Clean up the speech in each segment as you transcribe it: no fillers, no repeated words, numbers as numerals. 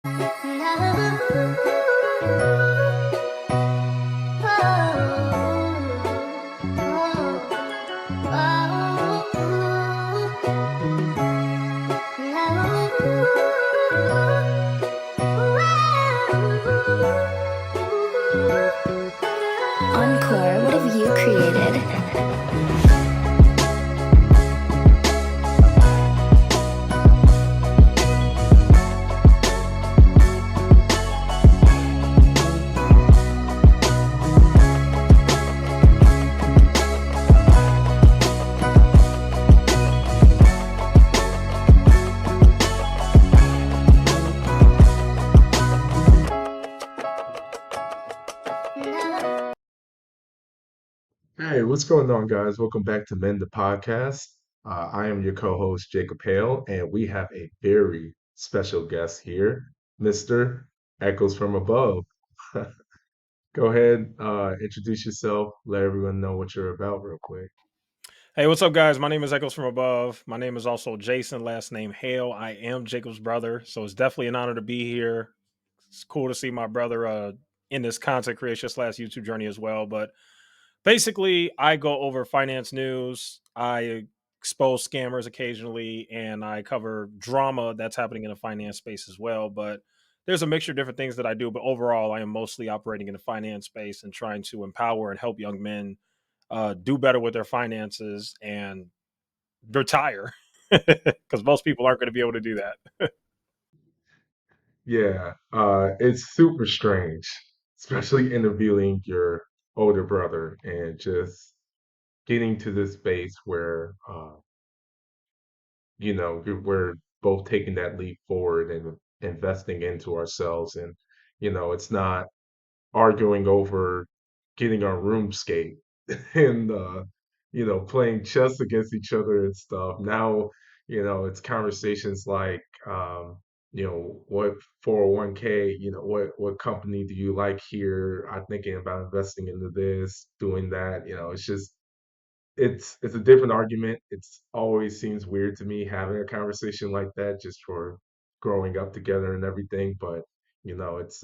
Encore, what have you created? Hey, what's going on, guys? Welcome back to Mend the Podcast. I am your co-host, Jacob Hale, and we have a very special guest here, Mr. Echoes from Above. Go ahead, introduce yourself, let everyone know what you're about real quick. Hey, what's up, guys? My name is Echoes from Above. My name is also Jason, last name Hale. I am Jacob's brother, so it's definitely an honor to be here. It's cool to see my brother in this content creation slash YouTube journey as well. But basically, I go over finance news. I expose scammers occasionally, and I cover drama that's happening in the finance space as well. But there's a mixture of different things that I do. But overall, I am mostly operating in the finance space and trying to empower and help young men do better with their finances and retire because most people aren't going to be able to do that. Yeah, it's super strange, especially interviewing your older brother and just getting to this space where, we're both taking that leap forward and investing into ourselves. And, it's not arguing over getting our RoomScape and playing chess against each other and stuff. Now, it's conversations like what 401k, what company do you like here? I'm thinking about investing into this, doing that. It's just it's a different argument. It's always seems weird to me having a conversation like that just for growing up together and everything. But it's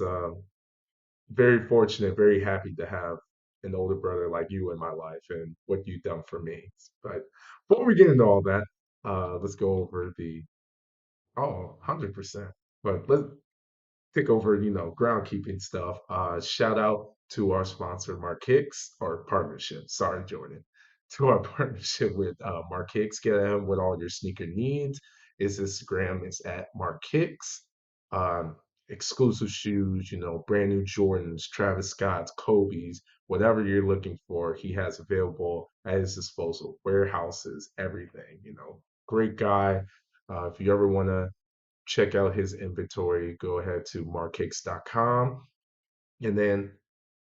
very fortunate, very happy to have an older brother like you in my life and what you've done for me. But before we get into all that, let's go over the 100%. But let's take over, groundkeeping stuff. Shout out to our sponsor, Mark Hicks, or partnership. Sorry, Jordan. To our partnership with Mark Hicks. Get him with all your sneaker needs. His Instagram is at Mark Hicks. Um, Exclusive shoes, brand new Jordans, Travis Scott's, Kobe's, whatever you're looking for, he has available at his disposal. Warehouses, everything, Great guy. If you ever want to check out his inventory, go ahead to markcakes.com. And then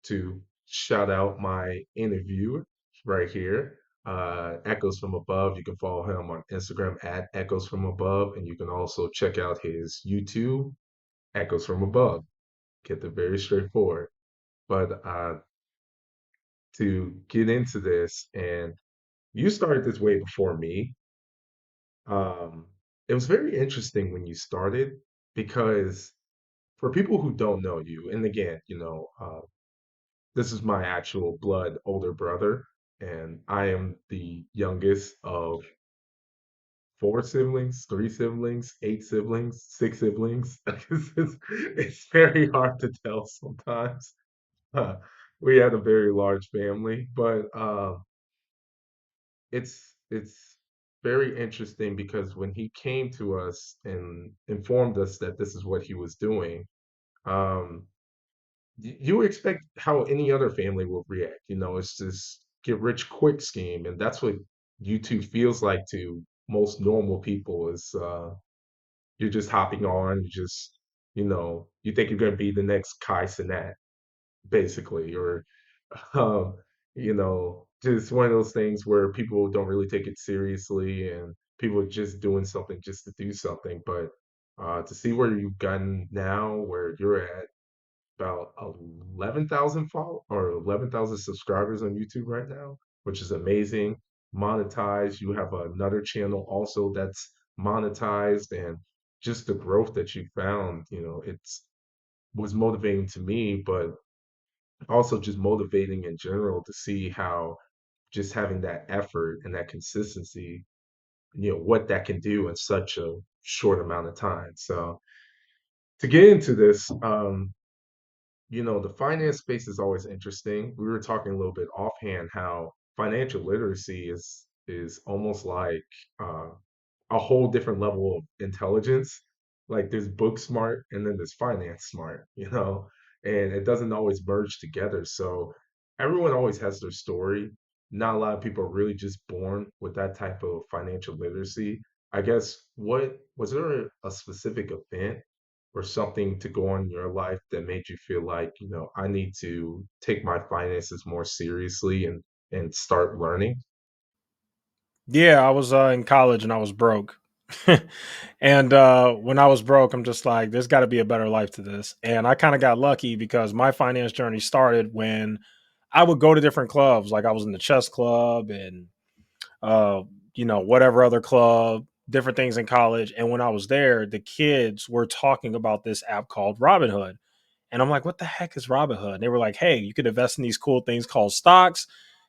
to shout out my interviewer right here, Echoes from Above. You can follow him on Instagram at Echoes from Above. And you can also check out his YouTube, Echoes from Above. Get the very straightforward. But to get into this, and you started this way before me. Um, it was very interesting when you started because for people who don't know you, and again, this is my actual blood older brother, and I am the youngest of four siblings, three siblings, eight siblings, six siblings. It's very hard to tell sometimes. Uh, we had a very large family, but it's very interesting because when he came to us and informed us that this is what he was doing, um, you expect how any other family will react. It's this get rich quick scheme, and that's what YouTube feels like to most normal people. Is you're just hopping on, you think you're gonna be the next Kai Cenat, basically, or um, just one of those things where people don't really take it seriously, and people are just doing something just to do something. But to see where you've gotten now, where you're at about 11,000 follow or 11,000 subscribers on YouTube right now, which is amazing. Monetized. You have another channel also that's monetized, and just the growth that you found, it's was motivating to me, but also just motivating in general to see how just having that effort and that consistency, what that can do in such a short amount of time. So to get into this, the finance space is always interesting. We were talking a little bit offhand how financial literacy is almost like uh, a whole different level of intelligence. Like there's book smart and then there's finance smart, and it doesn't always merge together. So everyone always has their story. Not a lot of people are really just born with that type of financial literacy. I guess what was there a specific event or something to go on in your life that made you feel like, I need to take my finances more seriously and start learning? Yeah, I was in college and I was broke. And when I was broke, I'm just like, there's got to be a better life to this. And I kind of got lucky because my finance journey started when I would go to different clubs. Like I was in the chess club and uh, whatever other club, different things in college. And when I was there, the kids were talking about this app called Robinhood. And I'm like, what the heck is Robinhood? And they were like, hey, you could invest in these cool things called stocks.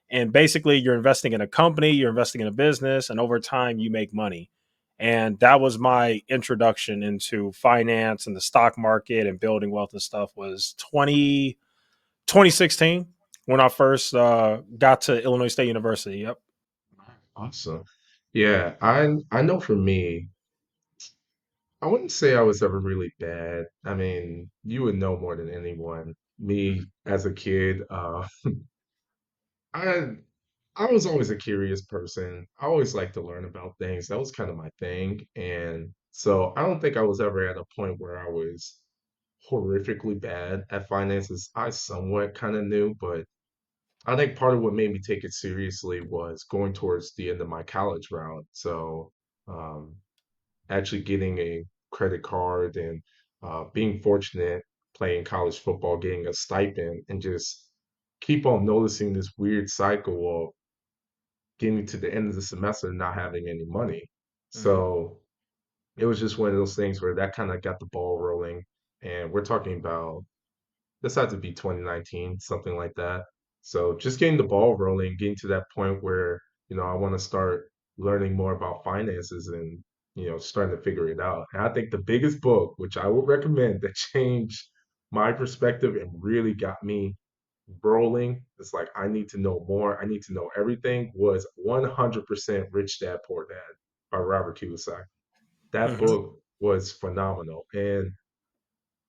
And basically, you're investing in a company, you're investing in a business, and over time, you make money. And that was my introduction into finance and the stock market and building wealth and stuff was 2016 when I first got to Illinois State University. Yep. Awesome. Yeah, I know for me, I wouldn't say I was ever really bad. I mean, you would know more than anyone. Me as a kid, I I was always a curious person. I always liked to learn about things. That was kind of my thing. And so I don't think I was ever at a point where I was horrifically bad at finances. I somewhat kind of knew, but I think part of what made me take it seriously was going towards the end of my college route. So, um, actually getting a credit card and being fortunate playing college football, getting a stipend, and just keep on noticing this weird cycle of getting to the end of the semester and not having any money. Hmm. So it was just one of those things where that kind of got the ball rolling. And we're talking about this had to be 2019, something like that. So just getting the ball rolling, getting to that point where, I want to start learning more about finances and, starting to figure it out. And I think the biggest book, which I would recommend that changed my perspective and really got me rolling, it's like I need to know more, I need to know everything, was 100% Rich Dad Poor Dad by Robert Kiyosaki. That Hmm. book was phenomenal. And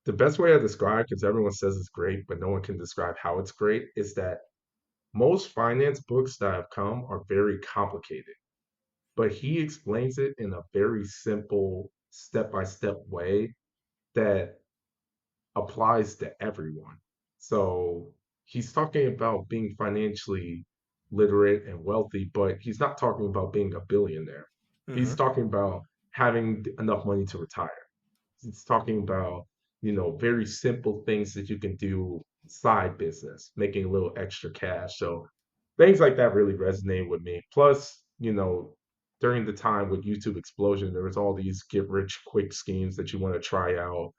the best way I describe, because everyone says it's great, but no one can describe how it's great, is that most finance books that have come are very complicated, but he explains it in a very simple, step by step way that applies to everyone. So he's talking about being financially literate and wealthy, but he's not talking about being a billionaire. He's Hmm. talking about having enough money to retire. It's talking about, very simple things that you can do side business, making a little extra cash. So things like that really resonate with me. Plus, during the time with YouTube explosion, there was all these get rich quick schemes that you want to try out.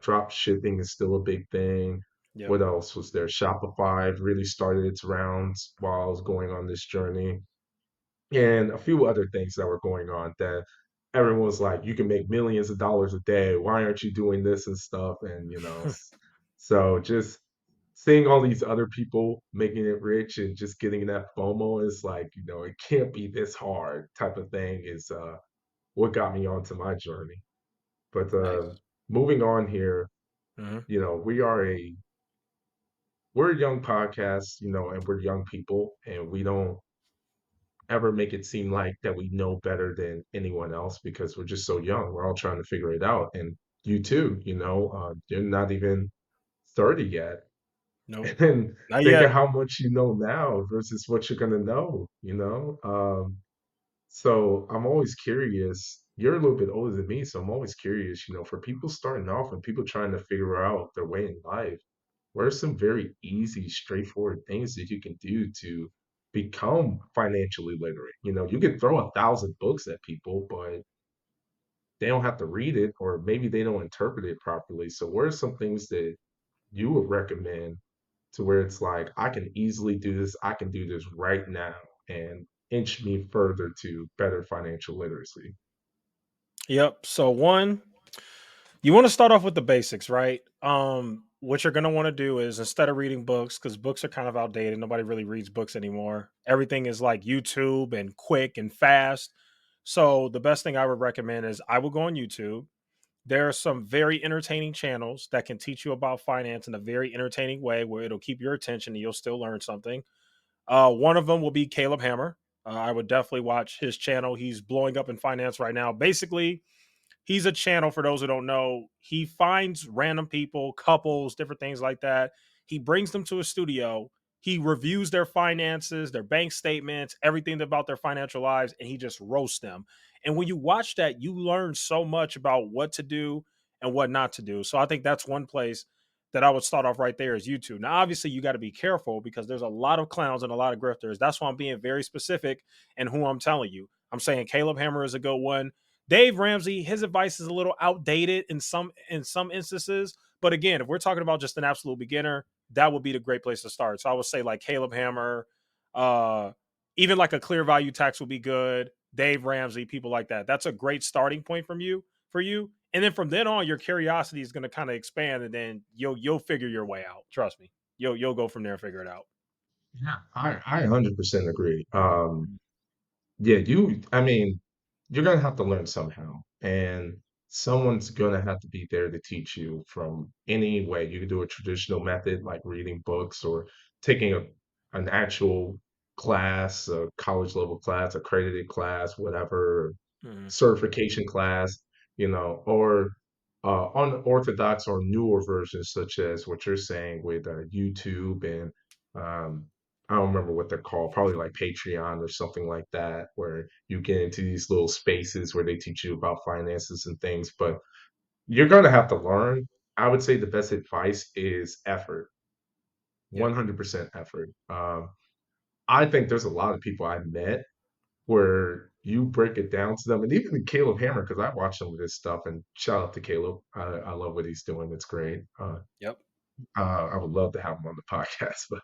Drop shipping is still a big thing. Yep. What else was there? Shopify really started its rounds while I was going on this journey, and a few other things that were going on that everyone was like, you can make millions of dollars a day. Why aren't you doing this and stuff? And, so just seeing all these other people making it rich and just getting that FOMO is like, it can't be this hard type of thing is what got me onto my journey. But Nice. moving on here, Hmm. we're a young podcast, and we're young people, and we don't ever make it seem like that we know better than anyone else because we're just so young. We're all trying to figure it out. And you too, you're not even 30 yet. Nope. And Not think yet. of how much you know now versus what you're gonna know, so I'm always curious. You're a little bit older than me, so I'm always curious, for people starting off and people trying to figure out their way in life, what are some very easy, straightforward things that you can do to become financially literate? You can throw 1,000 books at people, but they don't have to read it, or maybe they don't interpret it properly. So what are some things that you would recommend to where it's like, I can easily do this, I can do this right now and inch me further to better financial literacy? Yep. So one, you want to start off with the basics, right? What you're gonna want to do is, instead of reading books, because books are kind of outdated, nobody really reads books anymore. Everything is like YouTube and quick and fast. So the best thing I would recommend is I will go on YouTube. There are some very entertaining channels that can teach you about finance in a very entertaining way where it'll keep your attention and you'll still learn something. One of them will be Caleb Hammer. I would definitely watch his channel. He's blowing up in finance right now. Basically, he's a channel, for those who don't know. He finds random people, couples, different things like that. He brings them to a studio. He reviews their finances, their bank statements, everything about their financial lives, and he just roasts them. And when you watch that, you learn so much about what to do and what not to do. So I think that's one place that I would start off right there, is YouTube. Now, obviously, you got to be careful because there's a lot of clowns and a lot of grifters. That's why I'm being very specific in who I'm telling you. I'm saying Caleb Hammer is a good one. Dave Ramsey, his advice is a little outdated in some instances, but again, if we're talking about just an absolute beginner, that would be the great place to start. So I would say like Caleb Hammer, uh, even like a Clear Value Tax would be good. Dave Ramsey, people like that. That's a great starting point for you. And then from then on, your curiosity is going to kind of expand, and then you'll figure your way out. Trust me, you'll go from there and figure it out. Yeah, I 100% agree. Yeah, I mean, you're gonna have to learn somehow, and someone's gonna have to be there to teach you from any way. You can do a traditional method like reading books or taking an actual class, a college level class, accredited class, whatever, Mhm. certification class, or unorthodox or newer versions, such as what you're saying with YouTube and um, I don't remember what they're called, probably like Patreon or something like that, where you get into these little spaces where they teach you about finances and things. But you're going to have to learn. I would say the best advice is effort, Yep. 100% effort. I think there's a lot of people I met where you break it down to them, and even Caleb Hammer, because I watch some of this stuff, and shout out to Caleb. I love what he's doing. It's great. Yep. I would love to have him on the podcast, but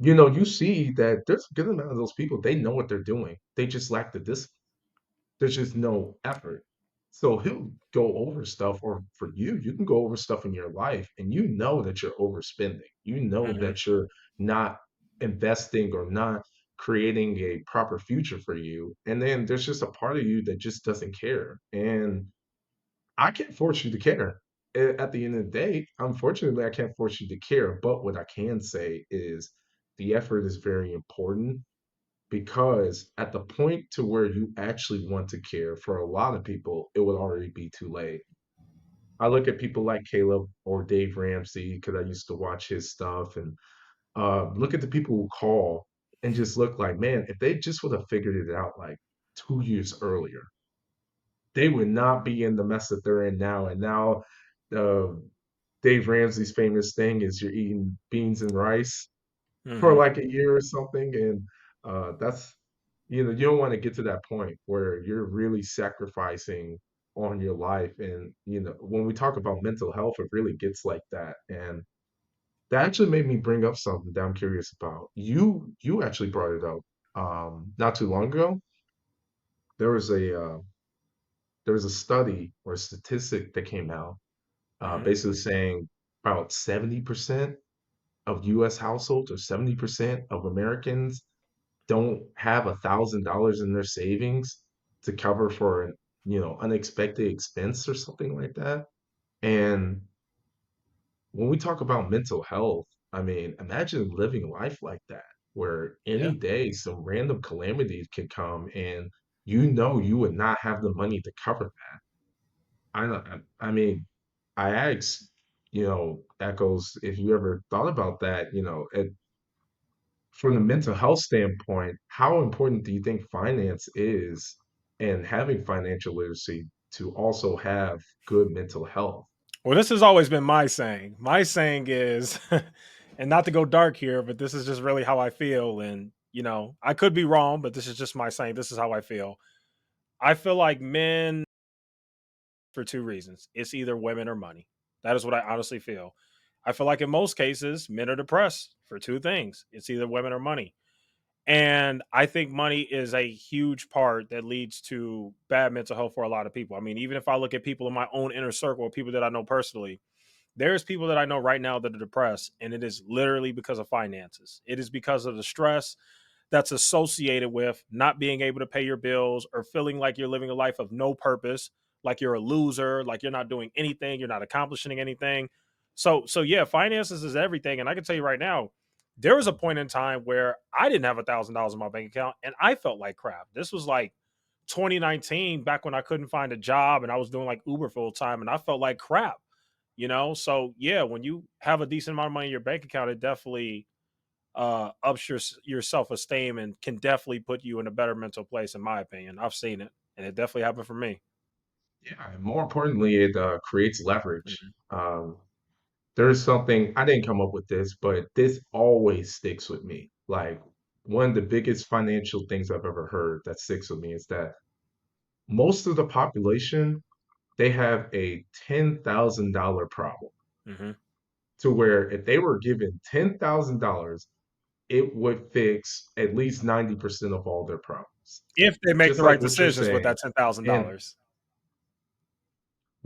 you see that there's a good amount of those people, they know what they're doing. They just lack the discipline. There's just no effort. So he'll go over stuff, or for you, you can go over stuff in your life and you know that you're overspending. You know Hmm. that you're not investing or not creating a proper future for you. And then there's just a part of you that just doesn't care. And I can't force you to care. At the end of the day, unfortunately, I can't force you to care. But what I can say is the effort is very important, because at the point to where you actually want to care, for a lot of people, it would already be too late. I look at people like Caleb or Dave Ramsey because I used to watch his stuff, and look at the people who call and just look like, man, if they just would have figured it out like 2 years earlier, they would not be in the mess that they're in now. And now, uh, Dave Ramsey's famous thing is you're eating beans and rice for Hmm. like a year or something, and that's you don't want to get to that point where you're really sacrificing on your life. And when we talk about mental health, it really gets like that. And that actually made me bring up something that I'm curious about. You actually brought it up not too long ago. There was a study or a statistic that came out, Hmm. basically saying about 70% of US households, or 70% of Americans, don't have $1,000 in their savings to cover for an unexpected expense or something like that. And when we talk about mental health, I mean, imagine living life like that, where Yeah. any day some random calamity could come, and you would not have the money to cover that. I mean, I asked, Echoes, if you ever thought about that, from the mental health standpoint, how important do you think finance is, and having financial literacy, to also have good mental health? Well, this has always been my saying. My saying is, and not to go dark here, but this is just really how I feel. And, I could be wrong, but this is just my saying. This is how I feel. I feel like men, for two reasons. It's either women or money. That is what I honestly feel. I feel like in most cases, men are depressed for two things. It's either women or money. And I think money is a huge part that leads to bad mental health for a lot of people. I mean, even if I look at people in my own inner circle, people that I know personally, there's people that I know right now that are depressed, and it is literally because of finances. It is because of the stress that's associated with not being able to pay your bills or feeling like you're living a life of no purpose, like you're a loser, like you're not doing anything, you're not accomplishing anything. So yeah, finances is everything. And I can tell you right now, there was a point in time where I didn't have $1,000 in my bank account and I felt like crap. This was like 2019, back when I couldn't find a job and I was doing like Uber full time and I felt like crap, you know? So yeah, when you have a decent amount of money in your bank account, it definitely ups your self-esteem and can definitely put you in a better mental place, in my opinion. I've seen it and it definitely happened for me. Yeah, and more importantly, it creates leverage. Mhm. There's something I didn't come up with this, but this always sticks with me. Like one of the biggest financial things I've ever heard that sticks with me is that most of the population they have a $10,000 problem. Mhm. To where if they were given $10,000, it would fix at least 90% of all their problems. If they make Just the like right what you're decisions with saying. that ten thousand And dollars.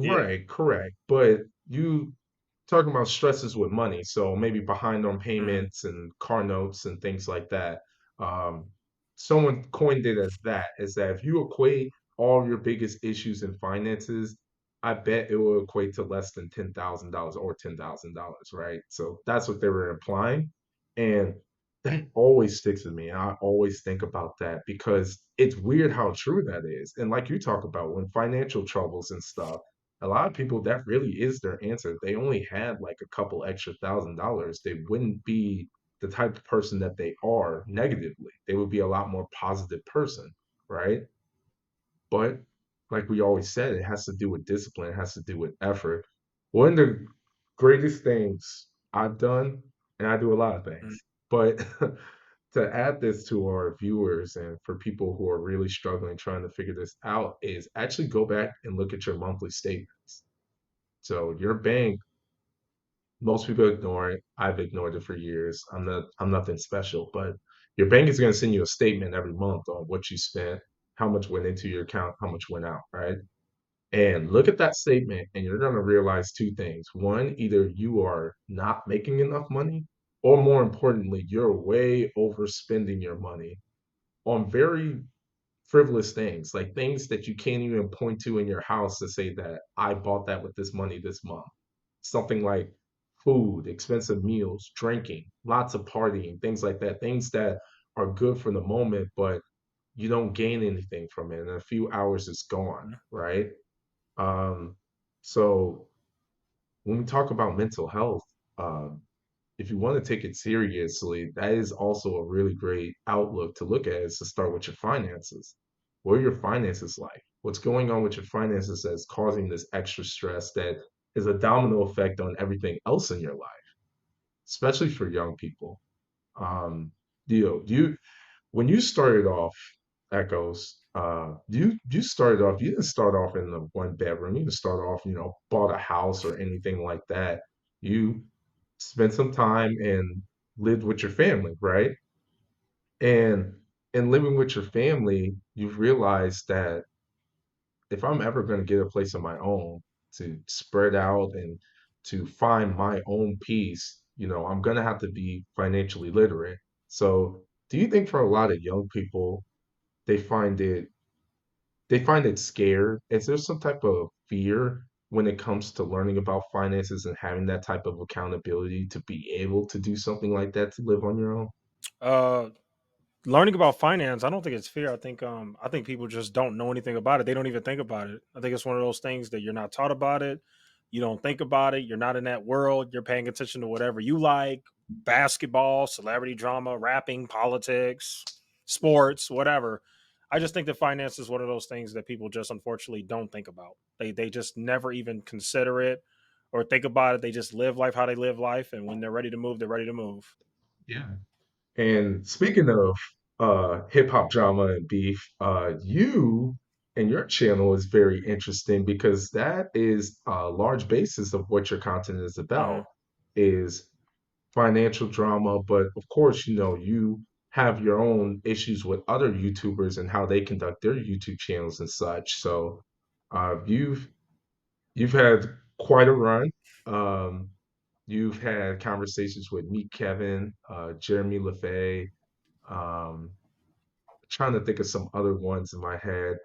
Yeah. right, correct. But you talking about stresses with money, so maybe behind on Mhm. payments and car notes and things like that. Um, Someone coined it as that, is that if you equate all your biggest issues in finances, I bet it will equate to less than $10,000 or $10,000, right? So that's what they were implying. And that always sticks with me. I always think about that because it's weird how true that is. And like you talk about, when financial troubles and stuff, a lot of people that really is their answer. If they only had like a couple extra $1,000, they wouldn't be the type of person that they are negatively. They would be a lot more positive person, right? But like we always said, it has to do with discipline, it has to do with effort. One of the greatest things I've done, and I do a lot of Mhm. things, but to add this to our viewers and for people who are really struggling trying to figure this out, is actually go back and look at your monthly statements. So your bank, most people ignore it. I've ignored it for years. I'm nothing special, but your bank is going to send you a statement every month on what you spent, how much went into your account, how much went out, right? And look at that statement and you're going to realize two things. One, either you are not making enough money, or more importantly, you're way overspending your money on very frivolous things, like things that you can't even point to in your house to say that I bought that with this money this month. Something like food, expensive meals, drinking, lots of partying, things like that, things that are good for the moment, but you don't gain anything from it. In a few hours, it's gone, right? Um, so when we talk about mental health, um, if you want to take it seriously, that is also a really great outlook to look at, is to start with your finances. What are your finances like? What's going on with your finances that's causing this extra stress that is a domino effect on everything else in your life, especially for young people? Um, do you when you started off, Echoes, you started off, you didn't start off in the one bedroom, you didn't start off, bought a house or anything like that. You spent some time and lived with your family, right? And in living with your family, you've realized that if I'm ever going to get a place of my own to spread out and to find my own peace, I'm going to have to be financially literate. So, do you think for a lot of young people, they find it they find it scared? Is there some type of fear when it comes to learning about finances and having that type of accountability to be able to do something like that to live on your own? Uh Learning about finance, I don't think it's fear. I think people just don't know anything about it. They don't even think about it. I think it's one of those things that you're not taught about it. You don't think about it. You're not in that world. You're paying attention to whatever you like: basketball, celebrity drama, rapping, politics, sports, whatever. I just think that finance is one of those things that people just unfortunately don't think about. They just never even consider it or think about it. They just live life how they live life, and when they're ready to move, they're ready to move. Yeah. And speaking of hip hop drama and beef, you and your channel is very interesting because that is a large basis of what your content is about Hmm. is financial drama. But of course, you have your own issues with other YouTubers and how they conduct their YouTube channels and such. So you've had quite a run. Um, you've had conversations with Meet Kevin, Jeremy LaFay. Um, trying to think of some other ones in my head.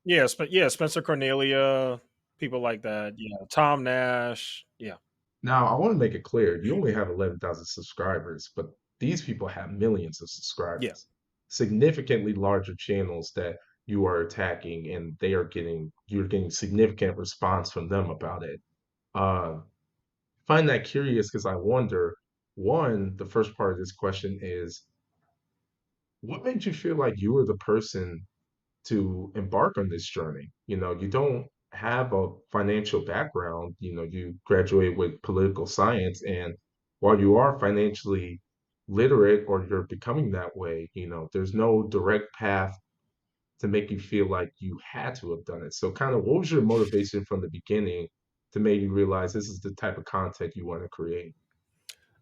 Yeah, Spencer Cornelia, people like that. Yeah, Tom Nash. Yeah, Now, I want to make it clear, you only have 11,000 subscribers, but these people have millions of yeah. subscribers, significantly larger channels that you are attacking, and you're getting significant response from them about it. Uh, find that curious because I wonder, one, the first part of this question is, what made you feel like you were the person to embark on this journey? You don't have a financial background. You graduate with political science, and while you are financially literate or you're becoming that way, there's no direct path to make you feel like you had to have done it. So kind of what was your motivation from the beginning to make you realize this is the type of content you want to create?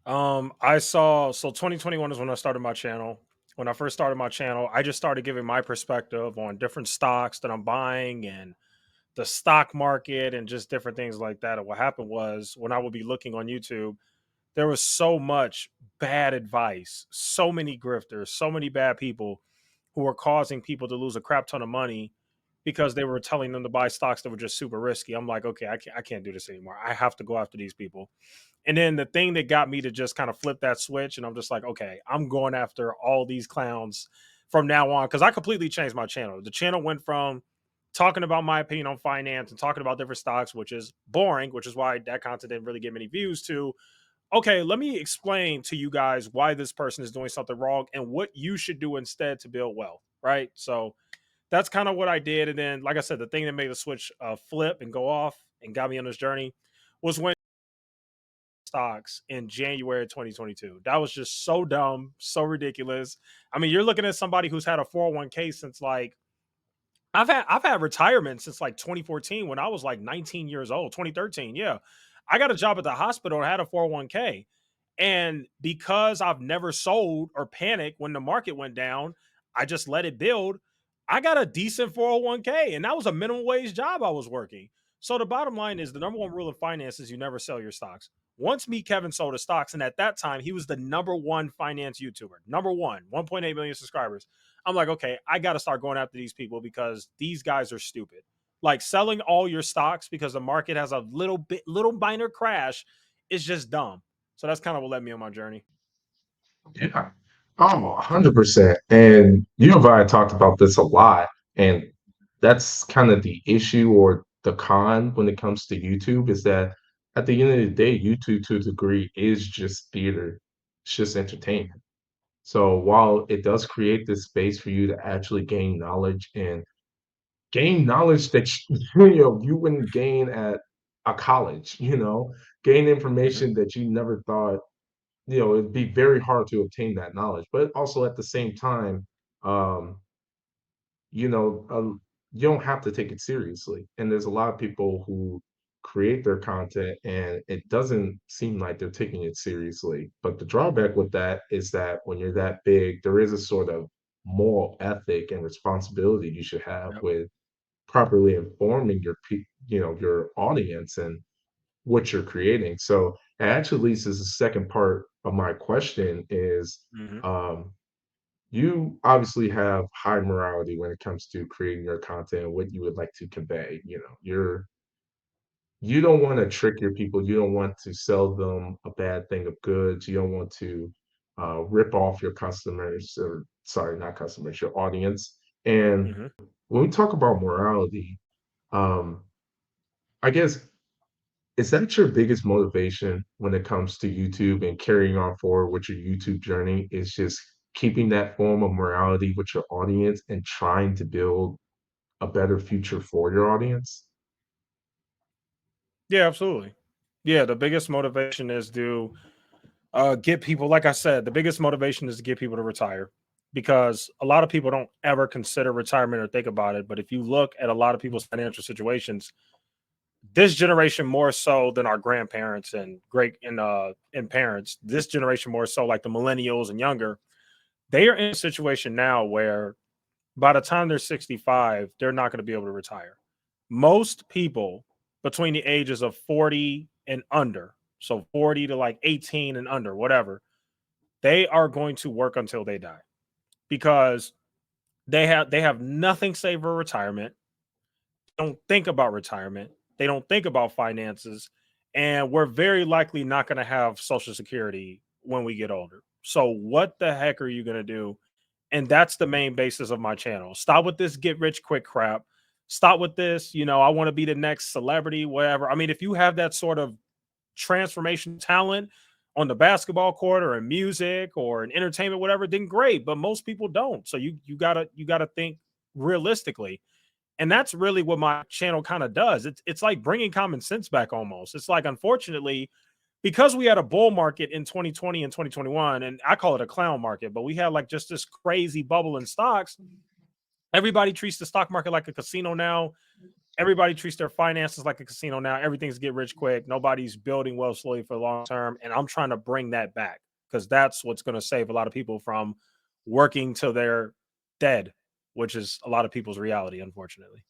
I saw, so 2021 is when I started my channel. When I first started my channel, I just started giving my perspective on different stocks that I'm buying and the stock market and just different things like that. And what happened was when I would be looking on YouTube, there was so much bad advice, so many grifters, so many bad people who were causing people to lose a crap ton of money because they were telling them to buy stocks that were just super risky. I'm like, okay, I can't do this anymore. I have to go after these people. And then the thing that got me to just kind of flip that switch, and I'm just like, okay, I'm going after all these clowns from now on because I completely changed my channel. The channel went from talking about my opinion on finance and talking about different stocks, which is boring, which is why that content didn't really get many views, to okay, let me explain to you guys why this person is doing something wrong and what you should do instead to build wealth. Right. So that's kind of what I did. And then, like I said, the thing that made the switch flip and go off and got me on this journey was when stocks in January 2022. That was just so dumb, so ridiculous. I mean, you're looking at somebody who's had a 401k since like I've had retirement since like 2014 when I was like 19 years old, 2013. Yeah. I got a job at the hospital and had a 401k. And because I've never sold or panicked when the market went down, I just let it build. I got a decent 401k, and that was a minimum wage job I was working. So the bottom line is the number one rule of finance is you never sell your stocks. Once me, Kevin sold his stocks, and at that time he was the number one finance YouTuber, number one, 1.8 million subscribers. I'm like, okay, I got to start going after these people because these guys are stupid. Like selling all your stocks because the market has a little minor crash is just dumb. So that's kind of what led me on my journey. Yeah. Oh, 100%. And you and I talked about this a lot. And that's kind of the issue or the con when it comes to YouTube is that at the end of the day, YouTube to a degree is just theater. It's just entertainment. So while it does create this space for you to actually gain knowledge that you wouldn't gain at a college, gain Hmm. information that you never thought it'd be very hard to obtain that knowledge. But also at the same time, um, you know, um, you don't have to take it seriously. And there's a lot of people who create their content and it doesn't seem like they're taking it seriously. But the drawback with that is that when you're that big, there is a sort of moral ethic and responsibility you should have Yep. with properly informing your audience and what you're creating. So it actually leads to the second part of my question is Hmm. um, you obviously have high morality when it comes to creating your content and what you would like to convey. You don't want to trick your people. You don't want to sell them a bad thing of goods. You don't want to rip off your customers or sorry, not customers, your audience. And Hmm. when we talk about morality, um, I guess is that your biggest motivation when it comes to YouTube and carrying on forward with your YouTube journey is just keeping that form of morality with your audience and trying to build a better future for your audience? Yeah, absolutely. Yeah, the biggest motivation is to get people, like I said, the biggest motivation is to get people to retire because a lot of people don't ever consider retirement or think about it. But if you look at a lot of people's financial situations, this generation more so than our grandparents and and parents, this generation more so like the millennials and younger, they are in a situation now where by the time they're 65, they're not going to be able to retire. Most people between the ages of 40 and under, so 40 to like 18 and under, whatever, they are going to work until they die because they have nothing saved for retirement. Don't think about retirement. They don't think about finances, and we're very likely not going to have Social Security when we get older. So what the heck are you going to do? And that's the main basis of my channel. Stop with this get rich quick crap. Stop with this, I want to be the next celebrity, whatever. I mean, if you have that sort of transformation talent on the basketball court or in music or in entertainment, whatever, then great. But most people don't. So you gotta think realistically. And that's really what my channel kind of does. It's like bringing common sense back almost. It's like, unfortunately, because we had a bull market in 2020 and 2021, and I call it a clown market, but we had like just this crazy bubble in stocks. Everybody treats the stock market like a casino now. Everybody treats their finances like a casino now. Everything's get rich quick. Nobody's building wealth slowly for the long term. And I'm trying to bring that back because that's what's going to save a lot of people from working till they're dead, which is a lot of people's reality, unfortunately.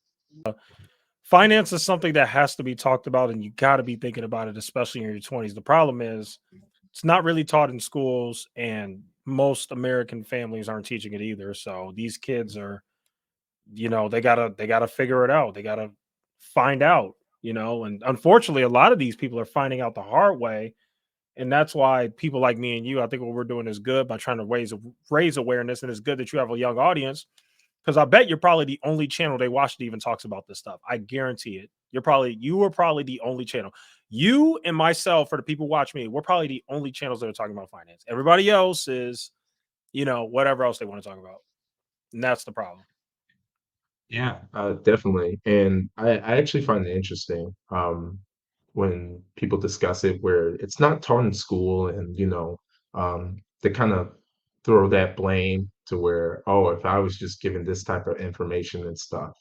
Finance is something that has to be talked about, and you got to be thinking about it, especially in your 20s. The problem is it's not really taught in schools, and most American families aren't teaching it either. So these kids are, they gotta figure it out. They gotta find out, and unfortunately, a lot of these people are finding out the hard way. And that's why people like me and you, I think what we're doing is good by trying to raise awareness. And it's good that you have a young audience because I bet you're probably the only channel they watch that even talks about this stuff. I guarantee it. You are probably the only channel. You and myself, for the people who watch me, we're probably the only channels that are talking about finance. Everybody else is, whatever else they want to talk about. And that's the problem. Yeah, definitely. And I actually find it interesting when people discuss it where it's not taught in school and, they kind of throw that blame to where, oh, if I was just given this type of information and stuff.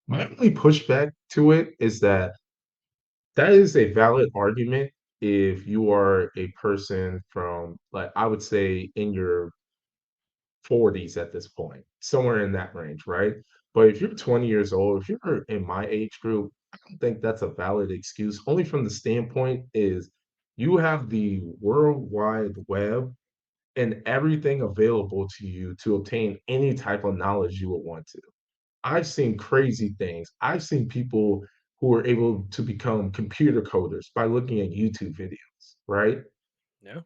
My only pushback to it is that is a valid argument if you are a person from, like, I would say in your 40s at this point, somewhere in that range, right? But if you're 20 years old, if you're in my age group, I don't think that's a valid excuse. Only from the standpoint is you have the World Wide Web and everything available to you to obtain any type of knowledge you would want to. I've seen crazy things. I've seen people who are able to become computer coders by looking at YouTube videos, right? Yeah.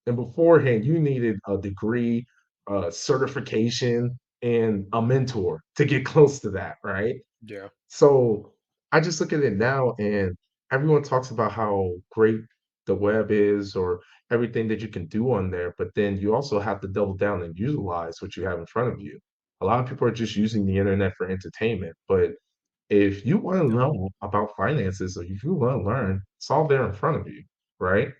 And beforehand, you needed a degree, certification, and a mentor to get close to that, right? Yeah. So I just look at it now, and everyone talks about how great the web is or everything that you can do on there, but then you also have to double down and utilize what you have in front of you. A lot of people are just using the internet for entertainment, but if you want to Yeah. know about finances or if you want to learn, it's all there in front of you, right?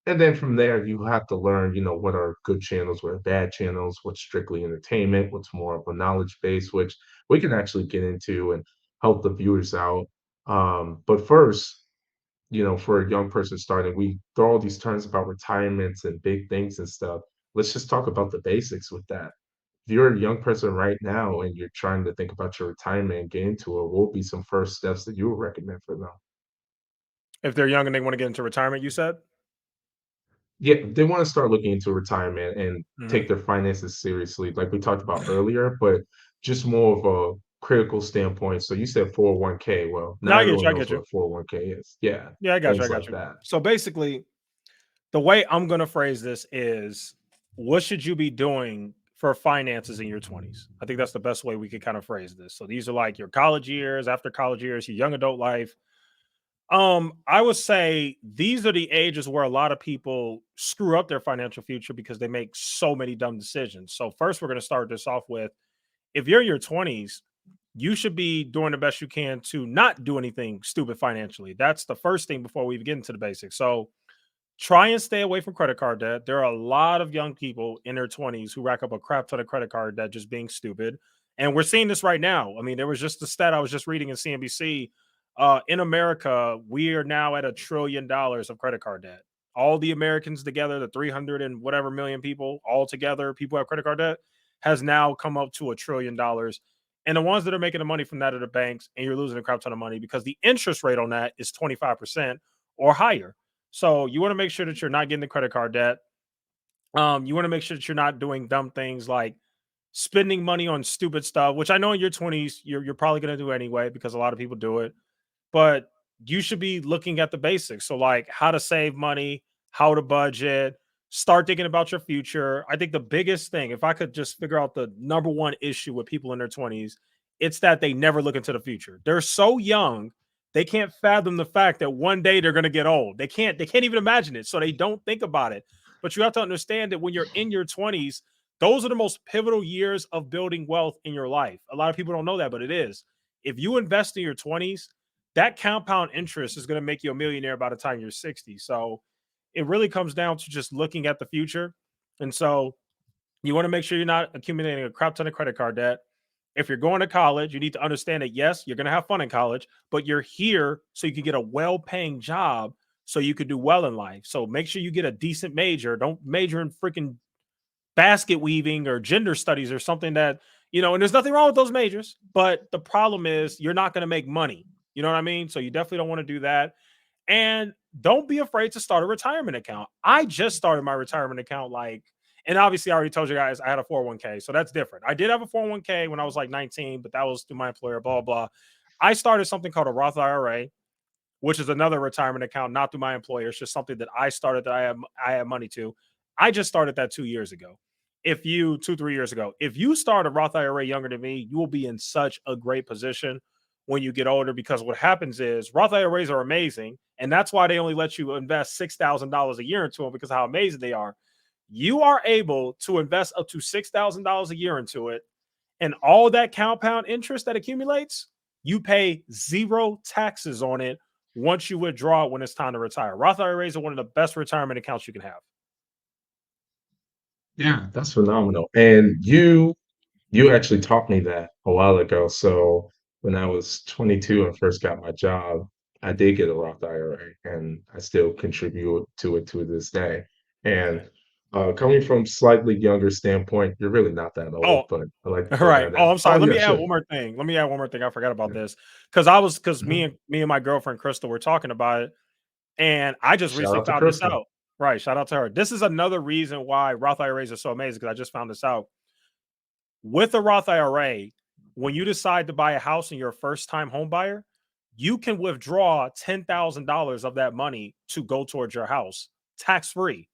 And then from there, you have to learn, what are good channels, what are bad channels, what's strictly entertainment, what's more of a knowledge base, which we can actually get into and help the viewers out. But first, for a young person starting, we throw all these terms about retirements and big things and stuff. Let's just talk about the basics with that. If you're a young person right now and you're trying to think about your retirement and get into it, what would be some first steps that you would recommend for them? If they're young and they want to get into retirement, you said? Yeah, they wanna start looking into retirement and Mhm. take their finances seriously, like we talked about earlier, but just more of a critical standpoint. So you said 401k. Well, No, not I get you. everyone I knows get what you. a 401k is. Yeah, Yeah, I got you. I things got like you. that. So basically, the way I'm going to phrase this is what should you be doing for finances in your 20s? I think that's the best way we could kind of phrase this. So these are like your college years, after college years, your young adult life. I would say these are the ages where a lot of people screw up their financial future because they make so many dumb decisions. So first we're going to start this off with if you're in your 20s, you should be doing the best you can to not do anything stupid financially. That's the first thing before we get into the basics. So Try and stay away from credit card debt. There are a lot of young people in their 20s who rack up a crap ton of credit card debt just being stupid. And we're seeing this right now. I mean, there was just a stat I was just reading in CNBC. In America, we are now at $1 trillion of credit card debt. All the Americans together, the 300 and whatever million people all together, people have credit card debt, has now come up to $1 trillion. And the ones that are making the money from that are the banks, and you're losing a crap ton of money because the interest rate on that is 25% or higher. So you want to make sure that you're not getting the credit card debt. You want to make sure that you're not doing dumb things like spending money on stupid stuff, which I know in your 20s you're probably going to do anyway because a lot of people do it. But you should be looking at the basics. So, like how to save money, how to budget, start thinking about your future. I think the biggest thing, if I could just figure out the number one issue with people in their 20s, it's that they never look into the future. They're so young, they can't fathom the fact that one day they're going to get old. They can't even imagine it. So they don't think about it. But you have to understand that when you're in your 20s, those are the most pivotal years of building wealth in your life. A lot of people don't know that, but it is. If you invest in your 20s, that compound interest is going to make you a millionaire by the time you're 60. So it really comes down to just looking at the future. And so you want to make sure you're not accumulating a crap ton of credit card debt. If you're going to college, you need to understand that yes, you're going to have fun in college, but you're here so you can get a well-paying job so you could do well in life. So make sure you get a decent major. Don't major in freaking basket weaving or gender studies or something that, and there's nothing wrong with those majors, but the problem is you're not going to make money. You know what I mean? So you definitely don't want to do that. And don't be afraid to start a retirement account. I just started my retirement account and obviously I already told you guys I had a 401k. So that's different. I did have a 401k when I was like 19, but that was through my employer, blah, blah. I started something called a Roth IRA, which is another retirement account, not through my employer. It's just something that I started that I have money to. I just started that 2 years ago. 2, 3 years ago, if you start a Roth IRA younger than me, you will be in such a great position when you get older because what happens is Roth IRAs are amazing. And that's why they only let you invest $6,000 a year into them because of how amazing they are. You are able to invest up to $6,000 a year into it. And all that compound interest that accumulates, you pay zero taxes on it once you withdraw it when it's time to retire. Roth IRAs are one of the best retirement accounts you can have. Yeah, that's phenomenal. And you actually taught me that a while ago. So when I was 22 and first got my job, I did get a Roth IRA, and I still contribute to it to this day. And coming from slightly younger standpoint, you're really not that Oh, old, but I like to all throw right. that Oh, in. I'm Oh sorry. Let yeah, me add sure. one more thing. Let me add one more thing. I forgot about Yeah. this because Mhm. me and my girlfriend Crystal were talking about it, and I just Shout recently out to found this Crystal. out. Right. Shout out to her. This is another reason why Roth IRAs are so amazing because I just found this out. With a Roth IRA, when you decide to buy a house and you're a first time home buyer, you can withdraw $10,000 of that money to go towards your house tax free.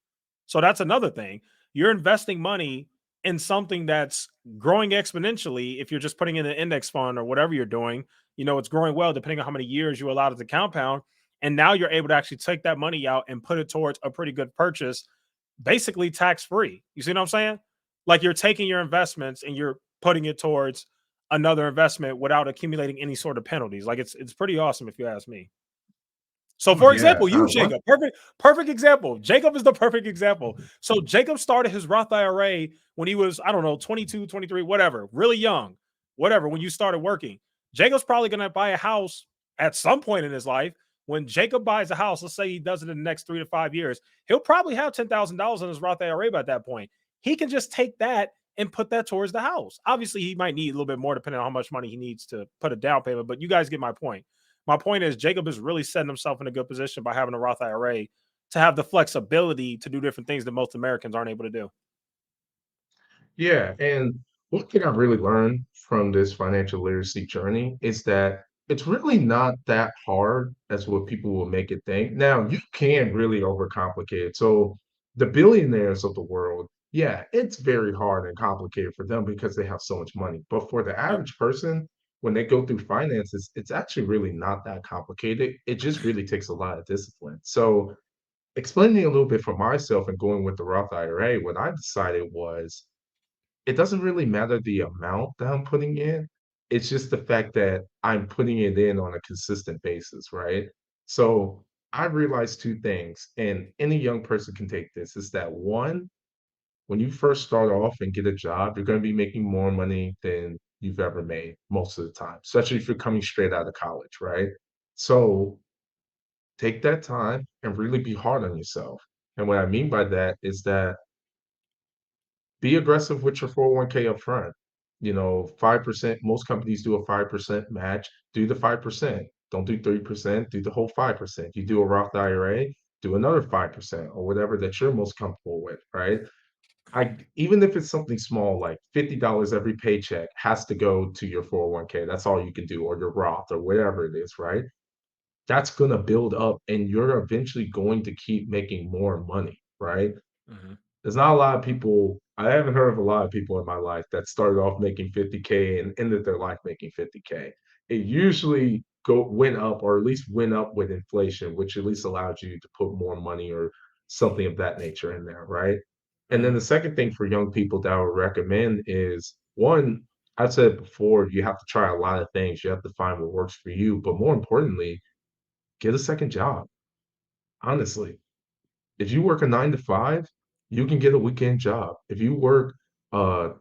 So that's another thing. You're investing money in something that's growing exponentially. If you're just putting in an index fund or whatever you're doing, it's growing well depending on how many years you allow it to compound. And now you're able to actually take that money out and put it towards a pretty good purchase, basically tax free. You see what I'm saying? Like you're taking your investments and you're putting it towards another investment without accumulating any sort of penalties. Like it's pretty awesome if you ask me. So, Oh for yeah. example, you What? Jacob, perfect example. Jacob is the perfect example. So, Jacob started his Roth IRA when he was, I don't know, 22, 23, whatever, really young, whatever. When you started working, Jacob's probably going to buy a house at some point in his life. When Jacob buys a house, let's say he does it in the next 3 to 5 years, he'll probably have $10,000 in his Roth IRA by that point. He can just take that and put that towards the house. Obviously, he might need a little bit more depending on how much money he needs to put a down payment, but you guys get my point. My point is Jacob is really setting himself in a good position by having a Roth IRA to have the flexibility to do different things that most Americans aren't able to do. Yeah, and one thing I've really learned from this financial literacy journey is that it's really not that hard as what people will make it think. Now, you can really overcomplicate it. So, the billionaires of the world, yeah, it's very hard and complicated for them because they have so much money. But for the Yep. average person, when they go through finances, it's actually really not that complicated. It just really takes a lot of discipline. So, explaining a little bit for myself and going with the Roth IRA, what I decided was it doesn't really matter the amount that I'm putting in, it's just the fact that I'm putting it in on a consistent basis, right? So, I realized two things, and any young person can take this, is that one, when you first start off and get a job, you're going to be making more money than you've ever made most of the time, especially if you're coming straight out of college, right? So take that time and really be hard on yourself. And what I mean by that is that be aggressive with your 401k up front. 5%, most companies do a 5% match. Do the 5%. Don't do 3%, do the whole 5%. You do a Roth IRA, do another 5% or whatever that you're most comfortable with, right? I even if it's something small like $50 every paycheck has to go to your 401k. That's all you can do, or your Roth or whatever it is, right? That's gonna build up and you're eventually going to keep making more money, right? Mhm. There's not a lot of people. I haven't heard of a lot of people in my life that started off making 50K and ended their life making 50K. It usually go went up or at least went up with inflation, which at least allowed you to put more money or something of that nature in there, right? And then Mhm. the second thing for young people that I would recommend is one, I've said before, you have to try a lot of things. You have to find what works for you, but more importantly, get a second job. Honestly, if you work a 9 to 5, you can get a weekend job. If you work a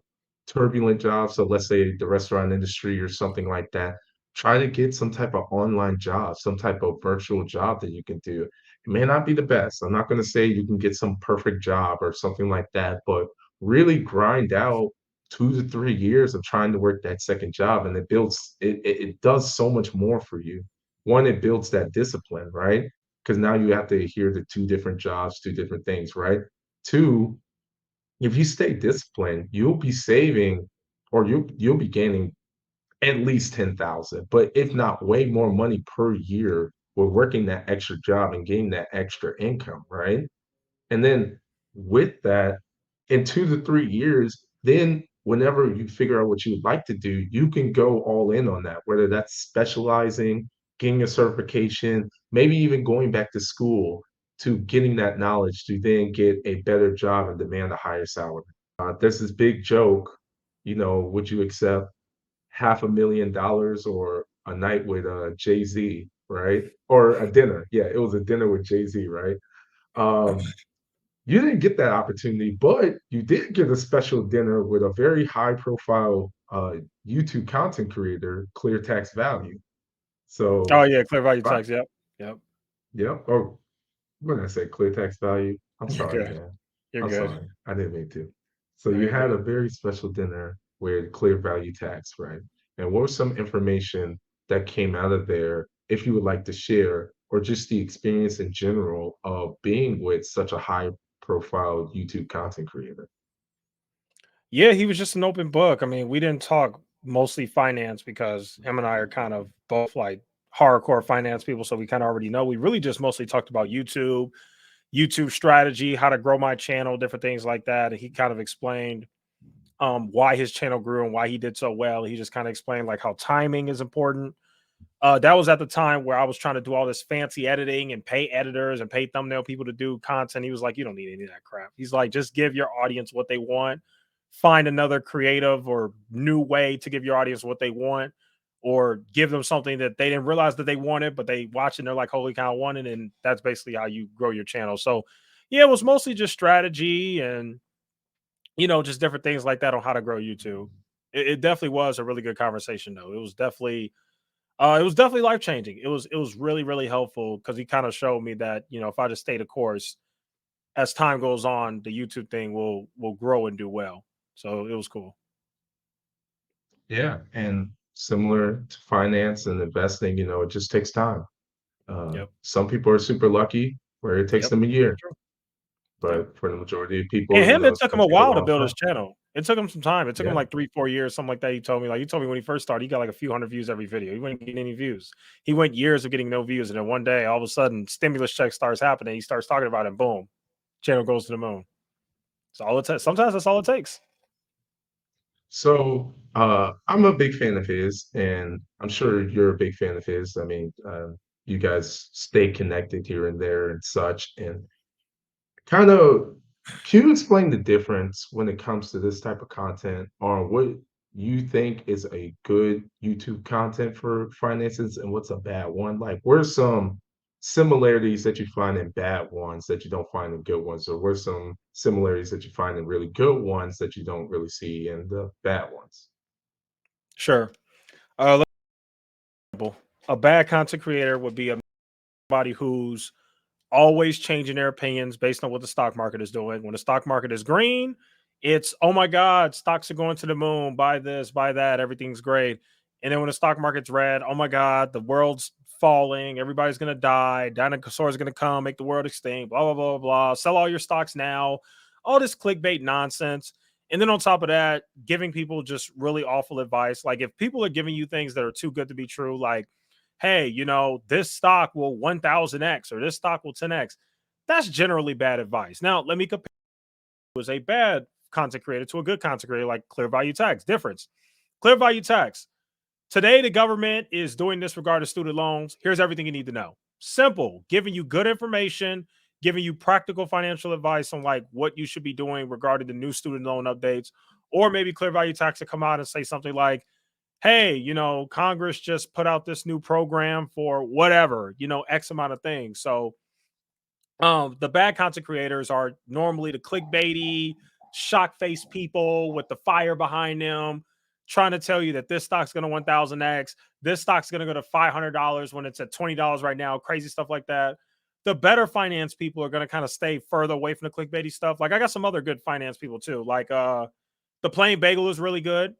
turbulent job, so let's say the restaurant industry or something like that, try to get some type of online job, some type of virtual job that you can do. It may not be the best. I'm not gonna say you can get some perfect job or something like that, but really grind out 2 to 3 years of trying to work that second job, and it does so much more for you. One, it builds that discipline, right? Because now you have to adhere to 2 different jobs, 2 different things, right? 2, if you stay disciplined, you'll be saving or you'll be gaining at least 10,000, but if not way more money per year with working that extra job and getting that extra income, right? And then with that, in 2 to 3 years, then whenever you figure out what you would like to do, you can go all in on that, whether that's specializing, getting a certification, maybe even going back to school to getting that knowledge to then get a better job and demand a higher salary. There's this big joke, would you accept $500,000 or a night with Jay-Z, right? Or a dinner. Yeah, it was a dinner with Jay-Z, right? Um, you didn't get that opportunity, but you did get a special dinner with a very high profile YouTube content creator, Clear Tax Value. Oh, So, yeah, clear value right, tax, yep, yep. yeah. Oh, what did I say? Clear Tax Value. I'm You're sorry, good, man. you're I'm good. sorry. I didn't mean to. So No, you you're had good. a very special dinner with Clear Value Tax, right? And what was some information that came out of there, if you would like to share, or just the experience in general of being with such a high profile YouTube content creator? Yeah, he was just an open book. I mean, we didn't talk mostly finance because him and I are kind of both like hardcore finance people, so we kind of already know. We really just mostly talked about YouTube, YouTube strategy, how to grow my channel, different things like that. And he kind of explained why his channel grew and why he did so well. He just kind of explained like how timing is important. That was at the time where I was trying to do all this fancy editing and pay editors and pay thumbnail people to do content. He was like, "You don't need any of that crap." He's like, "Just give your audience what they want. Find another creative or new way to give your audience what they want, or give them something that they didn't realize that they wanted, but they watch it and they're like, 'Holy cow, I want it!'" And that's basically how you grow your channel. So, yeah, it was mostly just strategy and just different things like that on how to grow YouTube. It definitely was a really good conversation, though. It was definitely life changing. It was really really helpful because he kind of showed me that if I just stay the course, as time goes on, the YouTube thing will grow and do well. So it was cool. Yeah, and similar to finance and investing, it just takes time. Yep. Some people are super lucky where it takes Yep. them a Very year, true. Yep. but for the majority of And people, him, it it's took going him to a take a while to long build his time. channel. It took him some time. It took him Yeah. like 3, 4 years, something like that. He told me when he first started, he got like a few hundred views every video. He wasn't getting any views. He went years of getting no views, and then one day, all of a sudden, stimulus check starts happening. He starts talking about it, and boom, channel goes to the moon. It's all it takes. Sometimes that's all it takes. So, I'm a big fan of his, and I'm sure you're a big fan of his. I mean, you guys stay connected here and there and such. And kind of, can you explain the difference when it comes to this type of content on what you think is a good YouTube content for finances and what's a bad one? Like, where's similarities that you find in bad ones that you don't find in good ones, or what are some similarities that you find in really good ones that you don't really see in the bad ones? Sure. Example, a bad content creator would be somebody who's always changing their opinions based on what the stock market is doing. When the stock market is green, it's oh my god, stocks are going to the moon, buy this, buy that, everything's great. And then when the stock market's red, oh my god, the world's falling, everybody's gonna die, dinosaurs are gonna come, make the world extinct, blah blah blah blah. Sell all your stocks now, all this clickbait nonsense. And then on top of that, giving people just really awful advice. Like if people are giving you things that are too good to be true, like hey, this stock will 1000x or this stock will 10x. That's generally bad advice. Now, let me compare was a bad content creator to a good content creator like Clear Value Tax. Difference. Clear Value Tax. Today, the government is doing this regarding student loans. Here's everything you need to know. Simple, giving you good information, giving you practical financial advice on like what you should be doing regarding the new student loan updates. Or maybe Clear Value Tax to come out and say something like, hey, Congress just put out this new program for whatever, X amount of things. So the bad content creators are normally the clickbaity, shock face people with the fire behind them, trying to tell you that this stock's going to 1000x, this stock's going to go to $500 when it's at $20 right now, crazy stuff like that. The better finance people are going to kind of stay further away from the clickbaity stuff. Like I got some other good finance people too. Like the plain bagel is really good.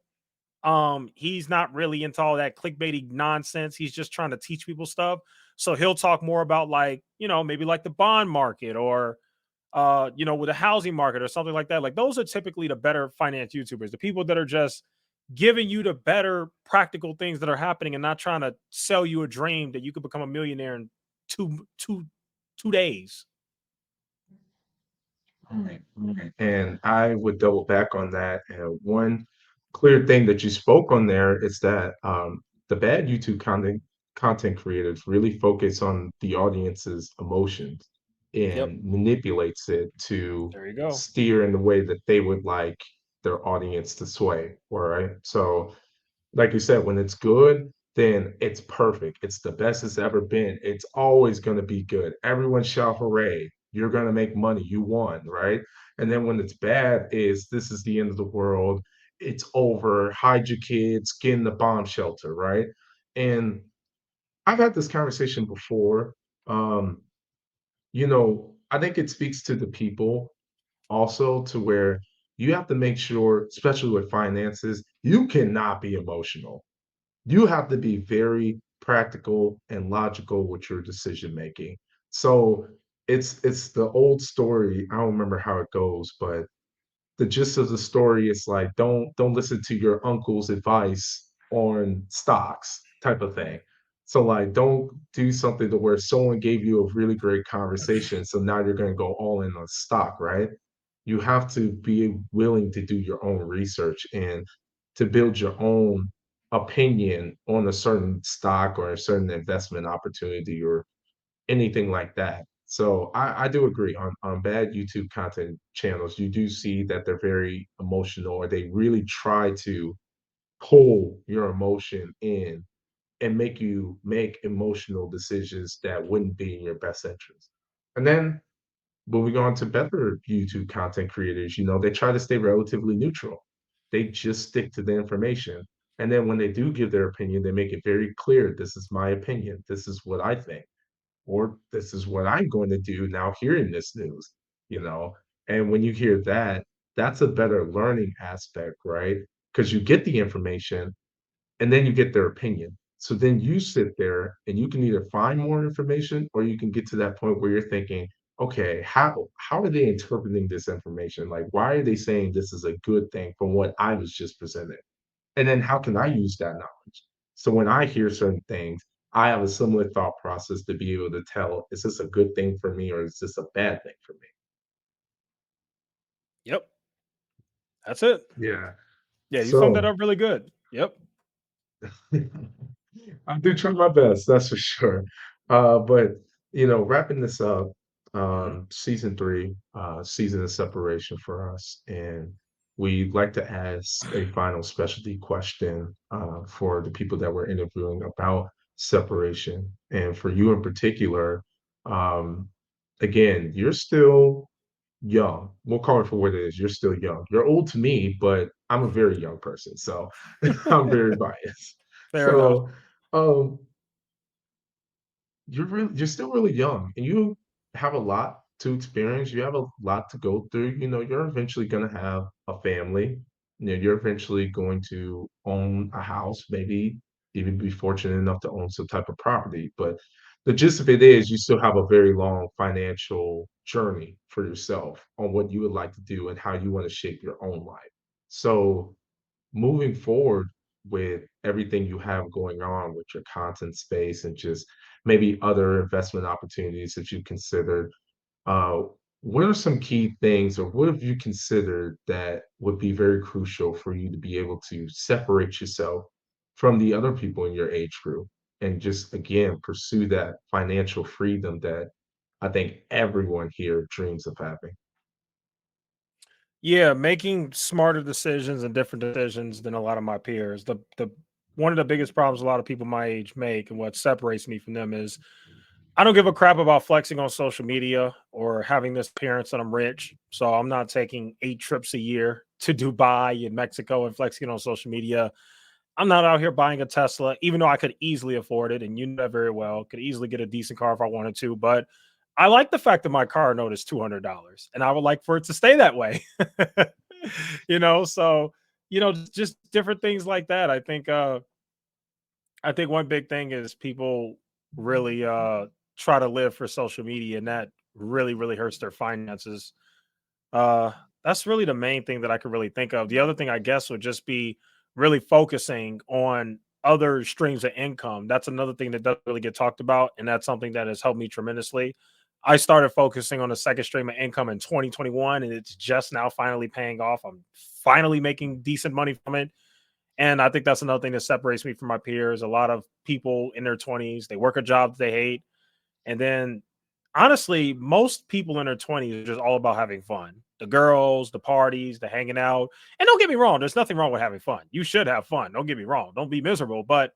He's not really into all that clickbaity nonsense. He's just trying to teach people stuff. So he'll talk more about like, maybe like the bond market or with the housing market or something like that. Like those are typically the better finance YouTubers, the people that are just giving you the better practical things that are happening and not trying to sell you a dream that you could become a millionaire in two days. Right, right. And I would double back on that. And one clear thing that you spoke on there is that the bad YouTube content creators really focus on the audience's emotions Yep. and manipulates it to There you go. steer in the way that they would like their audience to sway. All right. So like you said, when it's good, then it's perfect. It's the best it's ever been. It's always going to be good. Everyone shout hooray. You're going to make money. You won, right? And then when it's bad, is this is the end of the world. It's over. Hide your kids, get in the bomb shelter, right? And I've had this conversation before. Um, I think it speaks to the people also to where you have to make sure, especially with finances, you cannot be emotional. You have to be very practical and logical with your decision making. So it's the old story. I don't remember how it goes, but the gist of the story is like don't listen to your uncle's advice on stocks type of thing. So like don't do something to where someone gave you a really great conversation, so now you're going to go all in on stock, right? You have to be willing to do your own research and to build your own opinion on a certain stock or a certain investment opportunity or anything like that. So I do agree on bad YouTube content channels, you do see that they're very emotional or they really try to pull your emotion in and make you make emotional decisions that wouldn't be in your best interest. And then moving on to better YouTube content creators, they try to stay relatively neutral. They just stick to the information. And then when they do give their opinion, they make it very clear this is my opinion. This is what I think or this is what I'm going to do now hearing this news, you know? And when you hear that, that's a better learning aspect, right? Because you get the information and then you get their opinion. So then you sit there and you can either find more information or you can get to that point where you're thinking, okay, how are they interpreting this information? Like, why are they saying this is a good thing from what I was just presented? And then how can I use that knowledge? So when I hear certain things, I have a similar thought process to be able to tell, is this a good thing for me or is this a bad thing for me? Yep. That's it. Yeah. Yeah, you summed that So up really good. Yep. I do try my best, that's for sure. But wrapping this up, Mhm. season three, season of separation for us, and we'd like to ask a final specialty question for the people that we're interviewing about separation, and for you in particular. Um, again, you're still young. We'll call it for what it is. You're still young. You're old to me, but I'm a very young person, so I'm very biased. Fair enough. So, um, you're still really young, and you have a lot to experience. You have a lot to go through. You're eventually gonna have a family. You're eventually going to own a house, maybe even be fortunate enough to own some type of property. But the gist of it is you still have a very long financial journey for yourself on what you would like to do and how you want to shape your own life. So moving forward with everything you have going on with your content space and just maybe other investment opportunities that you considered, uh, what are some key things or what have you considered that would be very crucial for you to be able to separate yourself from the other people in your age group and just again pursue that financial freedom that I think everyone here dreams of having? Yeah, making smarter decisions and different decisions than a lot of my peers. The one of the biggest problems a lot of people my age make and what separates me from them is I don't give a crap about flexing on social media or having this appearance that I'm rich. So I'm not taking 8 trips a year to Dubai and Mexico and flexing on social media. I'm not out here buying a Tesla, even though I could easily afford it. And you know that very well. Could easily get a decent car if I wanted to. But I like the fact that my car note is $200 and I would like for it to stay that way. So, just different things like that. I think one big thing is people really try to live for social media and that really, really hurts their finances. Uh, that's really the main thing that I could really think of. The other thing I guess would just be really focusing on other streams of income. That's another thing that doesn't really get talked about, and that's something that has helped me tremendously. I started focusing on a second stream of income in 2021, and it's just now finally paying off. I'm finally making decent money from it. And I think that's another thing that separates me from my peers. A lot of people in their 20s, they work a job they hate. And then honestly, most people in their 20s are just all about having fun. The girls, the parties, the hanging out. And don't get me wrong, there's nothing wrong with having fun. You should have fun. Don't get me wrong. Don't be miserable. But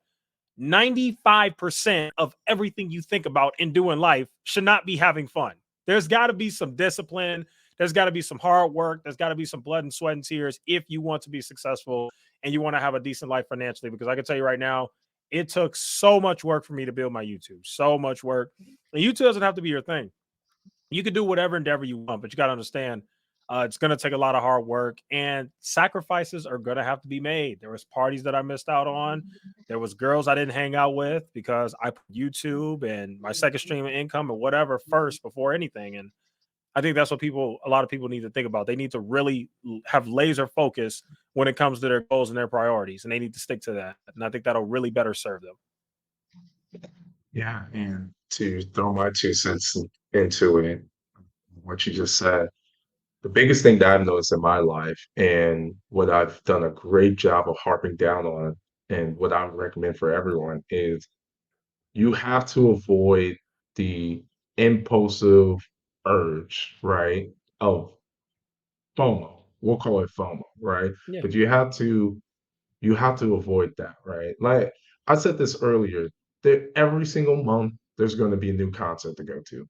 95% of everything you think about and do in life should not be having fun. There's got to be some discipline. There's got to be some hard work. There's got to be some blood and sweat and tears if you want to be successful and you want to have a decent life financially. Because I can tell you right now, it took so much work for me to build my YouTube. So much work. And YouTube doesn't have to be your thing. You can do whatever endeavor you want, but you got to understand it's going to take a lot of hard work and sacrifices are going to have to be made. There was parties that I missed out on. There was girls I didn't hang out with because I put YouTube and my second stream of income or whatever first before anything. And I think that's what a lot of people need to think about. They need to really have laser focus when it comes to their goals and their priorities, and they need to stick to that. And I think that'll really better serve them. Yeah, and to throw my 2 cents into it, what you just said, the biggest thing that I've noticed in my life and what I've done a great job of harping down on and what I would recommend for everyone is you have to avoid the impulsive urge, right, of FOMO. We'll call it FOMO, right? Yeah. But you have to avoid that, right? Like I said this earlier, that every single month there's going to be a new concert to go to.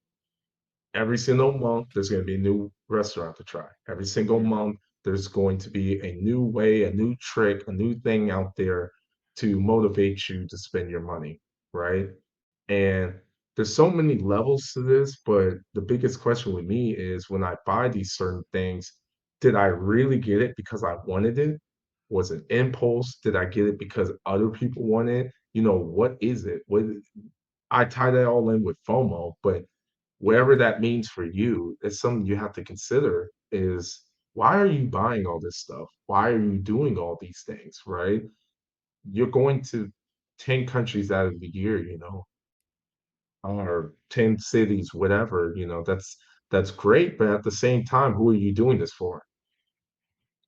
Every single month, there's going to be a new restaurant to try. Every single Mhm. month, there's going to be a new way, a new trick, a new thing out there to motivate you to spend your money, right? And there's so many levels to this, but the biggest question with me is when I buy these certain things, did I really get it because I wanted it? Was it impulse? Did I get it because other people want it? What is it? I tie that all in with FOMO, but whatever that means for you, it's something you have to consider is why are you buying all this stuff? Why are you doing all these things, right? You're going to 10 countries out of the year, or 10 cities, whatever, that's great, but at the same time, who are you doing this for?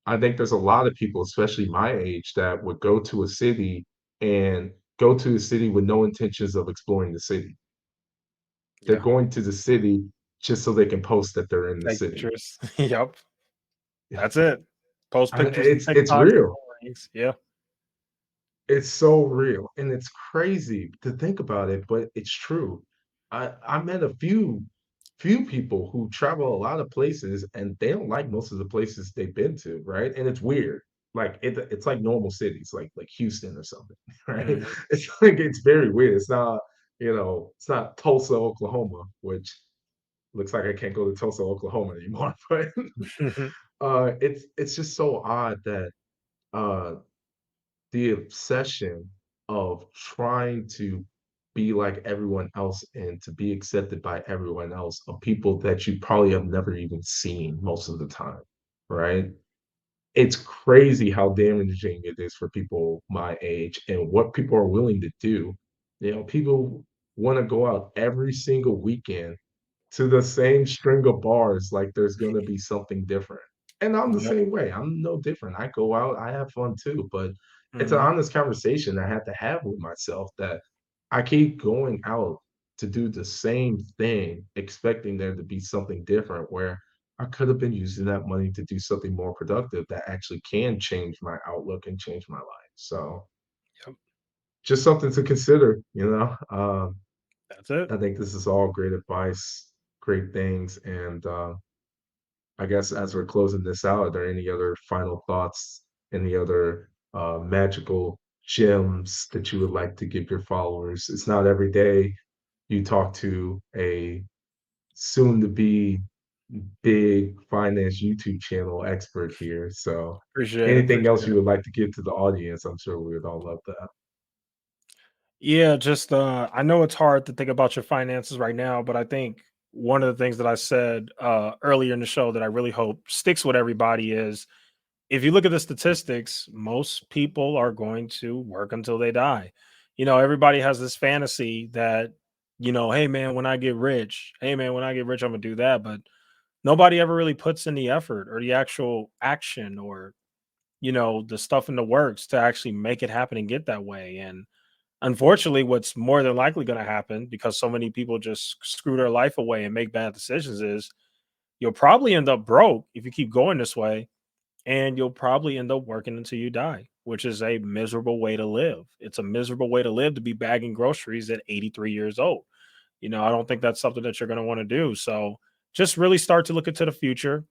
I think there's a lot of people, especially my age, that would go to a city and go to the city with no intentions of exploring the city. They're Yeah. going to the city just so they can post that they're in the Take city. pictures. Yep. That's it. Post I mean, pictures and it's TikToks. real. Yeah. It's so real, and it's crazy to think about it, but it's true. I met a few people who travel a lot of places and they don't like most of the places they've been to, right? And it's weird. Like it's like normal cities, like Houston or something, right? Mhm. It's like it's very weird. It's not, it's not Tulsa, Oklahoma, which looks like I can't go to Tulsa, Oklahoma anymore. But it's just so odd that uh the obsession of trying to be like everyone else and to be accepted by everyone else of people that you probably have never even seen most of the time, right? It's crazy how damaging it is for people my age and what people are willing to do. People want to go out every single weekend to the same string of bars like there's gonna be something different. And I'm the Yep. same way. I'm no different. I go out, I have fun too, but it's an Mhm. honest conversation I have to have with myself that I keep going out to do the same thing, expecting there to be something different where I could have been using that money to do something more productive that actually can change my outlook and change my life. So Yep. just something to consider. That's it. I think this is all great advice, great things, and I guess as we're closing this out, are there any other final thoughts, any other magical gems that you would like to give your followers? It's not every day you talk to a soon to be big finance YouTube channel expert here. So Appreciate it. anything else Appreciate you it. would like to give to the audience, I'm sure we would all love that. Yeah, just I know it's hard to think about your finances right now, but I think one of the things that I said earlier in the show that I really hope sticks with everybody is if you look at the statistics, most people are going to work until they die. Everybody has this fantasy that, hey man, when I get rich, hey man, when I get rich, I'm gonna do that. But nobody ever really puts in the effort or the actual action or, the stuff in the works to actually make it happen and get that way. And unfortunately, what's more than likely going to happen because so many people just screw their life away and make bad decisions is you'll probably end up broke if you keep going this way, and you'll probably end up working until you die, which is a miserable way to live. It's a miserable way to live to be bagging groceries at 83 years old. I don't think that's something that you're going to want to do. So just really start to look into the future.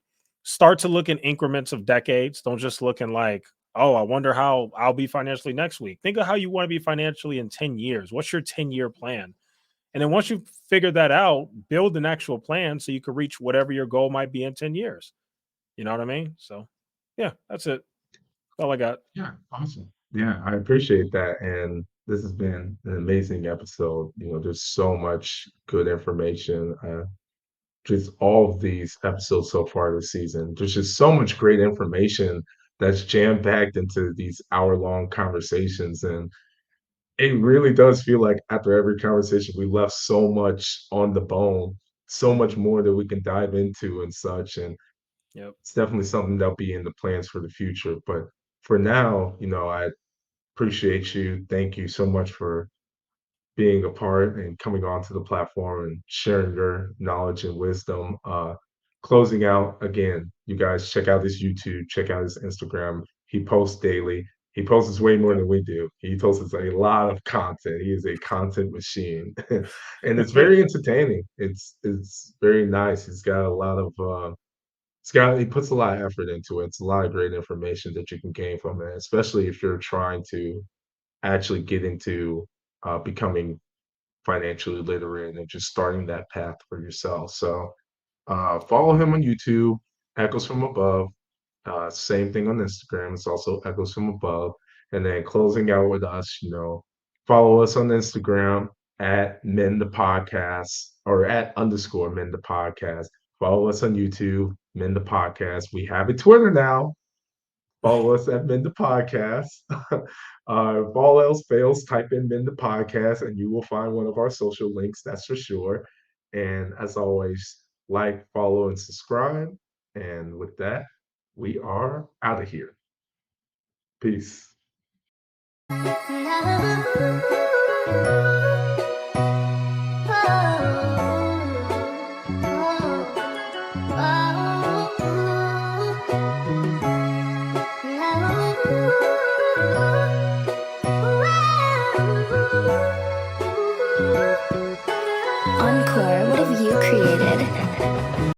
Start to look in increments of decades. Don't just look in like, oh, I wonder how I'll be financially next week. Think of how you want to be financially in 10 years. What's your 10-year plan? And then once you figure that out, build an actual plan so you can reach whatever your goal might be in 10 years. You know what I mean? So yeah, that's it. That's all I got. Yeah, awesome. Yeah, I appreciate that. And this has been an amazing episode. There's so much good information. Just all of these episodes so far this season. There's just so much great information that's jam packed into these hour-long conversations. And it really does feel like after every conversation, we left so much on the bone, so much Mhm. more that we can dive into and such. And Yep. it's definitely something that'll be in the plans for the future. But for now, I appreciate you. Thank you so much for being a part and coming onto the platform and sharing your knowledge and wisdom. Closing out again, you guys check out his YouTube, check out his Instagram. He posts daily. He posts way more Yep. than we do. He posts a lot of content. He is a content machine, and it's very entertaining. It's very nice. He's got a lot of he puts a lot of effort into it. It's a lot of great information that you can gain from it, especially if you're trying to actually get into becoming financially literate and just starting that path for yourself. So follow him on YouTube, Echoes from Above. Same thing on Instagram. It's also Echoes from Above. And then closing out with us, follow us on Instagram at Men the Podcast or at underscore Men the Podcast. Follow us on YouTube, Men the Podcast. We have a Twitter now. Follow us at Men the Podcast. If all else fails, type in Men the Podcast and you will find one of our social links, that's for sure. And as always, like, follow, and subscribe. And with that, we are out of here. Peace.